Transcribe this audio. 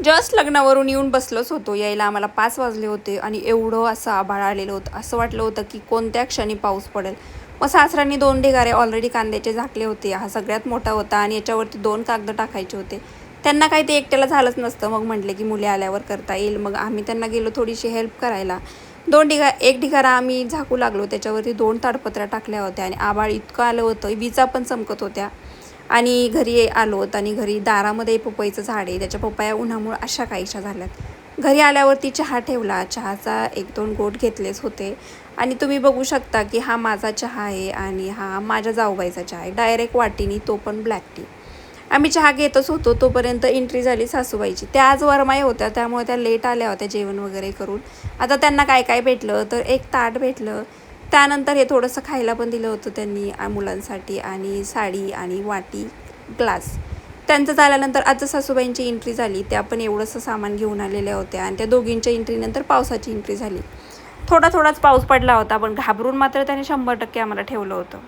Just लग्नावरून येऊन बसलोच होतो. यायला आम्हाला 5 वाजले होते आणि एवढं असं आभाळ आलेलं होतं. असं वाटलं होतं की कोणत्या क्षणी पाऊस पडेल. मग सासऱ्यांनी 2 ढिगारे ऑलरेडी कांद्याचे झाकले होते. हा सगळ्यात मोठा होता आणि याच्यावरती 2 कागद टाकायचे होते. त्यांना काही ते एकट्याला झालंच नसतं. मग म्हटले की मुली आल्यावर करता येईल. मग आम्ही त्यांना गेलो थोडीशी हेल्प करायला. 1 ढिगारा आम्ही झाकू लागलो. त्याच्यावरती 2 ताडपत्र्या टाकल्या होत्या आणि आभाळ इतकं आलं होतं, विजा पण चमकत होत्या. आणि घरी आलोत आणि घरी दारामध्ये पपईचं झाड आहे. त्याच्या पपया उन्हामुळे अशा काहीशा झाल्यात. घरी आल्यावरती चहा ठेवला. चहाचा 1-2 घोट घेतलेच होते आणि तुम्ही बघू शकता की हा माझा चहा आहे आणि हा माझ्या जाऊबाईचा चहा आहे. डायरेक्ट वाटीनी, तो पण ब्लॅक टी. आम्ही चहा घेतच होतो तोपर्यंत एंट्री झाली सासूबाईची. त्या आज वरमाई होत्या, त्यामुळे त्या लेट आल्या होत्या जेवण वगैरे करून. आता त्यांना काय काय भेटलं तर एक ताट भेटलं. त्यानंतर हे थोडंसं खायला पण दिलं होतं त्यांनी मुलांसाठी आणि साडी आणि वाटी, ग्लास. त्यांचं झाल्यानंतर आजचं सासूबाईंची एंट्री झाली. त्या पण एवढंसं सामान घेऊन आलेल्या होत्या आणि त्या दोघींच्या एंट्रीनंतर पावसाची एंट्री झाली. थोडाच पाऊस पडला होता, पण घाबरून मात्र त्याने 100% आम्हाला ठेवलं होतं.